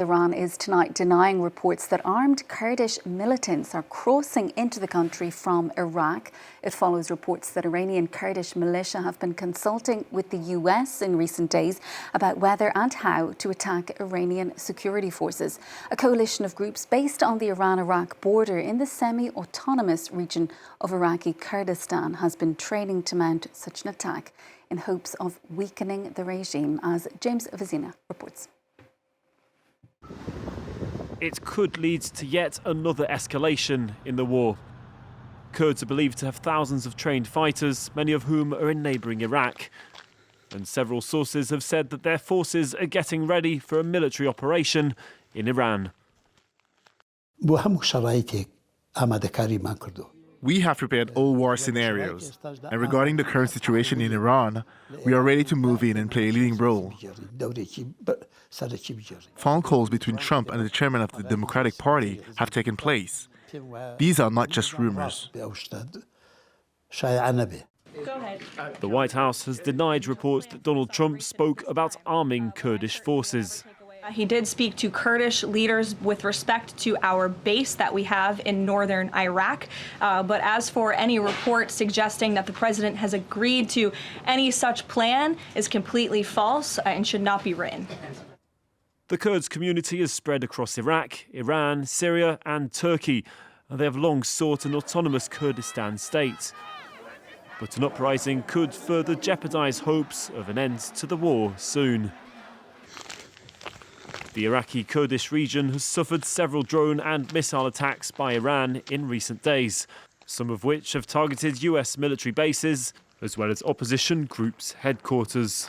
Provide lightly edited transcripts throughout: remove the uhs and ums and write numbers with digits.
Iran is tonight denying reports that armed Kurdish militants are crossing into the country from Iraq. It follows reports that Iranian Kurdish militia have been consulting with the US in recent days about whether and how to attack Iranian security forces. A coalition of groups based on the Iran-Iraq border in the semi-autonomous region of Iraqi Kurdistan has been training to mount such an attack in hopes of weakening the regime, as James Vizina reports. It could lead to yet another escalation in the war. Kurds are believed to have thousands of trained fighters, many of whom are in neighbouring Iraq. And several sources have said that their forces are getting ready for a military operation in Iran. We have prepared all war scenarios, and regarding the current situation in Iran, we are ready to move in and play a leading role. Phone calls between Trump and the chairman of the Democratic Party have taken place. These are not just rumors. The White House has denied reports that Donald Trump spoke about arming Kurdish forces. He did speak to Kurdish leaders with respect to our base that we have in northern Iraq. But as for any report suggesting that the president has agreed to any such plan is completely false and should not be written. The Kurds community is spread across Iraq, Iran, Syria and Turkey. They have long sought an autonomous Kurdistan state. But an uprising could further jeopardise hopes of an end to the war soon. The Iraqi Kurdish region has suffered several drone and missile attacks by Iran in recent days, some of which have targeted US military bases, as well as opposition groups' headquarters.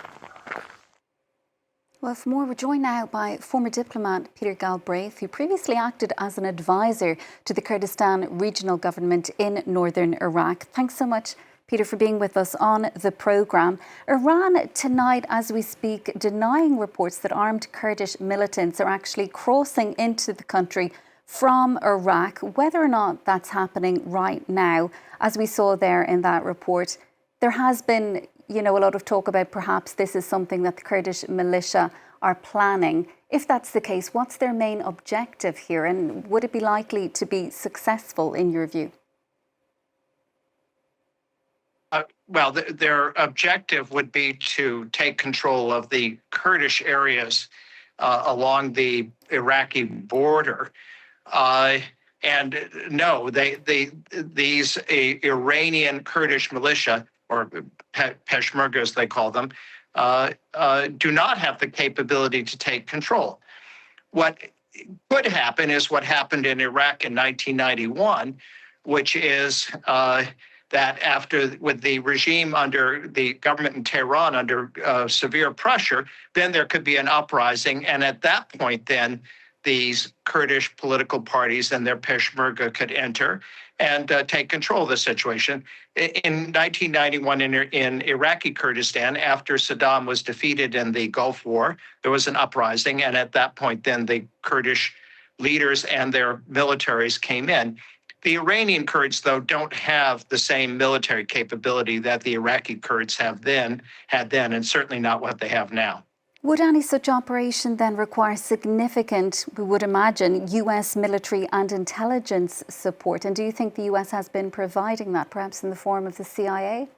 Well, for more, we're joined now by former diplomat Peter Galbraith, who previously acted as an advisor to the Kurdistan Regional Government in northern Iraq. Thanks so much, Peter, for being with us on the programme. Iran tonight, as we speak, denying reports that armed Kurdish militants are actually crossing into the country from Iraq. Whether or not that's happening right now, as we saw there in that report, there has been, a lot of talk about perhaps this is something that the Kurdish militia are planning. If that's the case, what's their main objective here, and would it be likely to be successful in your view? Well, their objective would be to take control of the Kurdish areas along the Iraqi border. And no, these Iranian Kurdish militia, or Peshmerga as they call them, do not have the capability to take control. What could happen is what happened in Iraq in 1991, which is that with the regime under the government in Tehran under severe pressure, then there could be an uprising. And at that point, then these Kurdish political parties and their Peshmerga could enter and take control of the situation. In 1991, in Iraqi Kurdistan, after Saddam was defeated in the Gulf War, there was an uprising. And at that point, then the Kurdish leaders and their militaries came in. The Iranian Kurds, though, don't have the same military capability that the Iraqi Kurds had then, and certainly not what they have now. Would any such operation then require significant, we would imagine, US military and intelligence support? And do you think the US has been providing that, perhaps in the form of the CIA?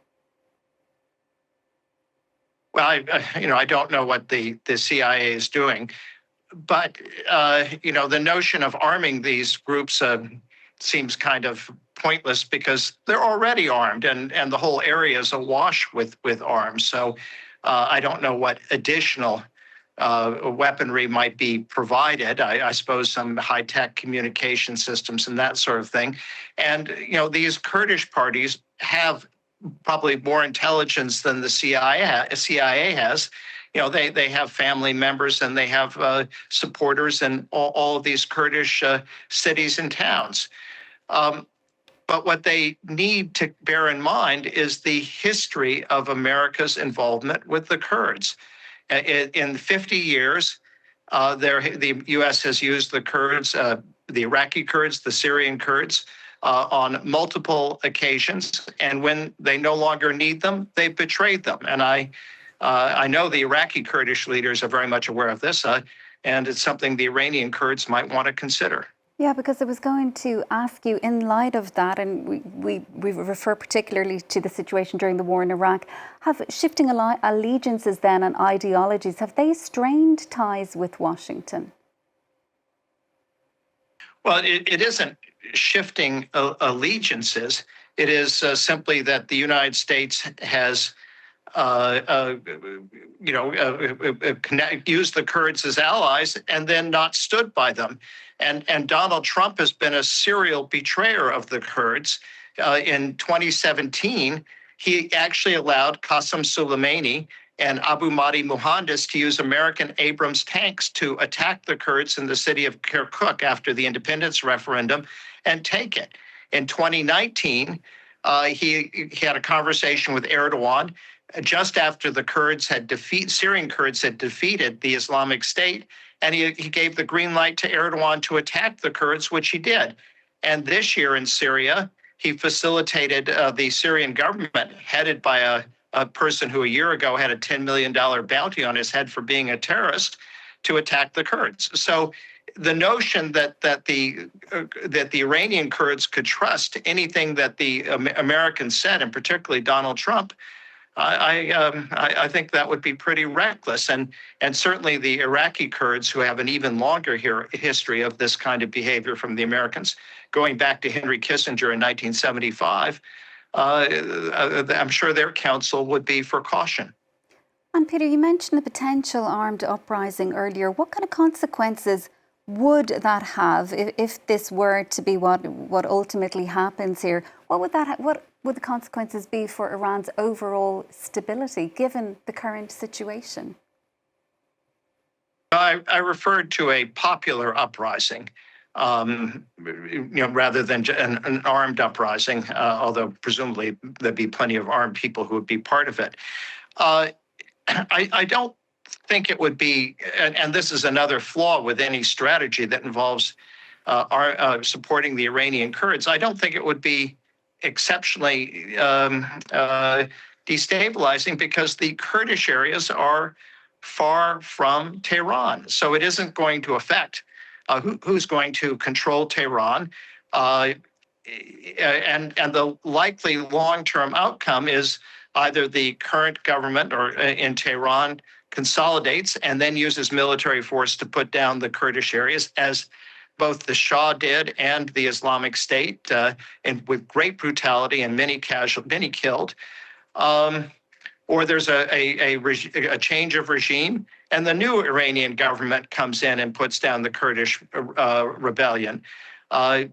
Well, I don't know what the CIA is doing, but the notion of arming these groups seems kind of pointless because they're already armed and the whole area is awash with arms. So I don't know what additional weaponry might be provided. I suppose some high-tech communication systems and that sort of thing. And, these Kurdish parties have probably more intelligence than the CIA has. They have family members and they have supporters in all of these Kurdish cities and towns. But what they need to bear in mind is the history of America's involvement with the Kurds. In 50 years, the U.S. has used the Kurds, the Iraqi Kurds, the Syrian Kurds, on multiple occasions. And when they no longer need them, they've betrayed them. And I know the Iraqi Kurdish leaders are very much aware of this. and it's something the Iranian Kurds might want to consider. Yeah, because I was going to ask you, in light of that, and we refer particularly to the situation during the war in Iraq, have shifting allegiances then and ideologies, have they strained ties with Washington? Well, it isn't shifting allegiances. It is simply that the United States has used the Kurds as allies and then not stood by them. And Donald Trump has been a serial betrayer of the Kurds. In 2017, he actually allowed Qasem Soleimani and Abu Mahdi Muhandis to use American Abrams tanks to attack the Kurds in the city of Kirkuk after the independence referendum and take it. In 2019, he had a conversation with Erdogan just after the Syrian Kurds had defeated the Islamic State, and he gave the green light to Erdogan to attack the Kurds, which he did. And this year in Syria, he facilitated the Syrian government, headed by a person who a year ago had a $10 million bounty on his head for being a terrorist, to attack the Kurds. So the notion that the Iranian Kurds could trust anything that the Americans said, and particularly Donald Trump, I think that would be pretty reckless. And certainly the Iraqi Kurds, who have an even longer history of this kind of behavior from the Americans, going back to Henry Kissinger in 1975, I'm sure their counsel would be for caution. And Peter, you mentioned the potential armed uprising earlier. What kind of consequences would that have if this were to be what ultimately happens here? What would the consequences be for Iran's overall stability, given the current situation? I referred to a popular uprising, rather than an armed uprising, although presumably there'd be plenty of armed people who would be part of it. I don't think it would be, and this is another flaw with any strategy that involves supporting the Iranian Kurds, I don't think it would be exceptionally destabilizing, because the Kurdish areas are far from Tehran. So it isn't going to affect who's going to control Tehran. And the likely long-term outcome is either the current government or in Tehran consolidates and then uses military force to put down the Kurdish areas, as both the Shah did and the Islamic State, and with great brutality and many killed. Or there's a change of regime, and the new Iranian government comes in and puts down the Kurdish rebellion. The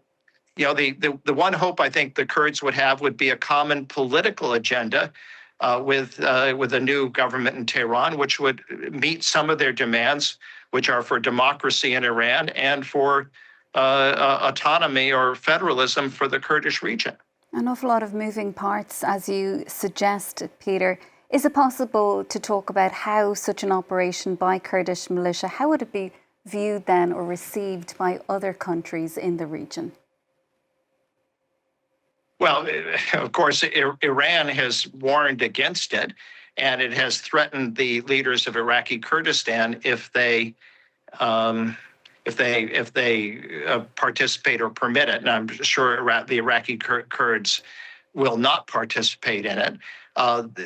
one hope I think the Kurds would have would be a common political agenda with a new government in Tehran, which would meet some of their demands, which are for democracy in Iran and for autonomy or federalism for the Kurdish region. An awful lot of moving parts, as you suggest, Peter. Is it possible to talk about how such an operation by Kurdish militia, how would it be viewed then or received by other countries in the region? Well, of course, Iran has warned against it, and it has threatened the leaders of Iraqi Kurdistan if they participate or permit it. And I'm sure the Iraqi Kurds will not participate in it.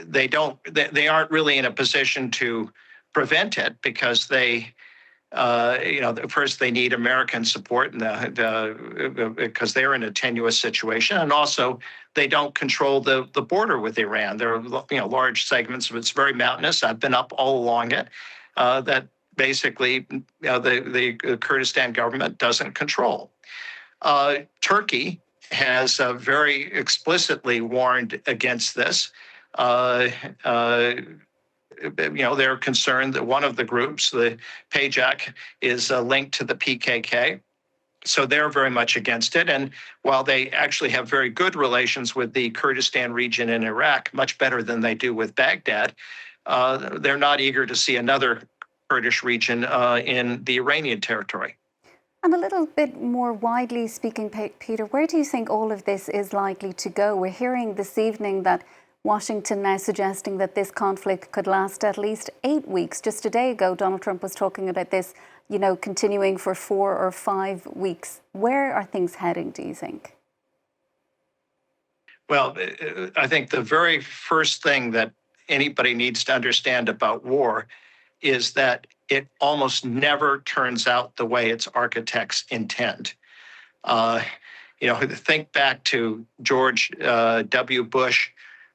They aren't really in a position to prevent it, because first they need American support, because they're in a tenuous situation, and also they don't control the border with Iran. There are large segments of it's very mountainous. I've been up all along it. That basically the Kurdistan government doesn't control. Turkey has very explicitly warned against this. They're concerned that one of the groups, the PAJAK, is linked to the PKK. So they're very much against it. And while they actually have very good relations with the Kurdistan region in Iraq, much better than they do with Baghdad, they're not eager to see another Kurdish region in the Iranian territory. And a little bit more widely speaking, Peter, where do you think all of this is likely to go? We're hearing this evening that Washington now suggesting that this conflict could last at least 8 weeks. Just a day ago, Donald Trump was talking about this continuing for 4 or 5 weeks. Where are things heading, do you think? Well, I think the very first thing that anybody needs to understand about war is that it almost never turns out the way its architects intend. Think back to George W. Bush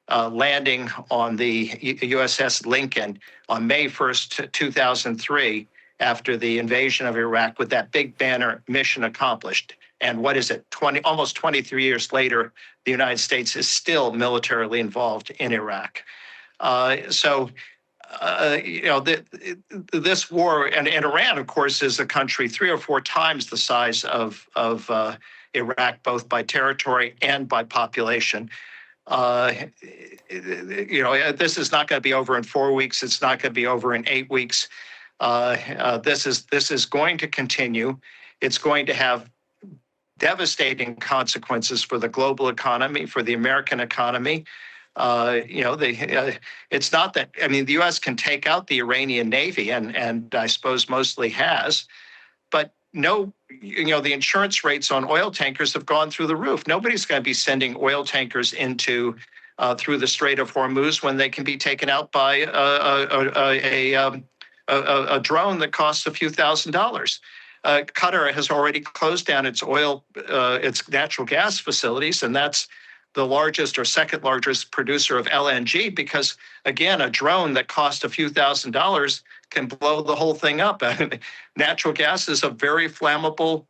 landing on the USS Lincoln on May 1st, 2003, after the invasion of Iraq, with that big banner, mission accomplished. And what is it? Almost 23 years later, the United States is still militarily involved in Iraq. This war, and Iran, of course, is a country 3 or 4 times the size of Iraq, both by territory and by population. This is not going to be over in 4 weeks. It's not going to be over in 8 weeks. This is going to continue. It's going to have devastating consequences for the global economy, for the American economy. It's not that, the U.S. can take out the Iranian Navy, and I suppose mostly has, but the insurance rates on oil tankers have gone through the roof. Nobody's going to be sending oil tankers into through the Strait of Hormuz when they can be taken out by a drone that costs a few $1,000s. Qatar has already closed down its natural gas facilities, and that's the largest or second largest producer of LNG, because again, a drone that costs a few $1,000s can blow the whole thing up. Natural gas is a very flammable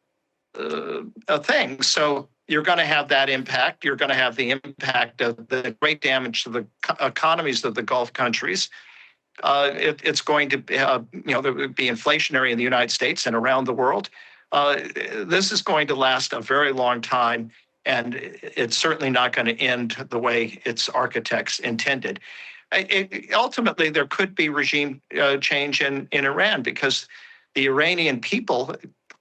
thing. So you're going to have that impact. You're going to have the impact of the great damage to the economies of the Gulf countries. It's going to there would be inflationary in the United States and around the world. This is going to last a very long time, and it's certainly not going to end the way its architects intended. Ultimately, there could be regime change in Iran, because the Iranian people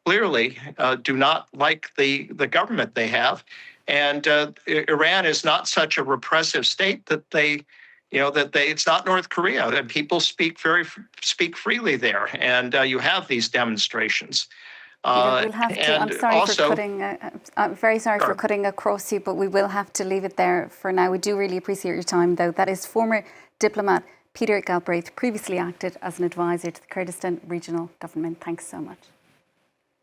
clearly do not like the government they have. And Iran is not such a repressive state that it's not North Korea, and people speak freely there, and you have these demonstrations. We'll have to, I'm very sorry for cutting across you, but we will have to leave it there for now. We do really appreciate your time, though. That is former diplomat Peter Galbraith, previously acted as an advisor to the Kurdistan Regional Government. Thanks so much.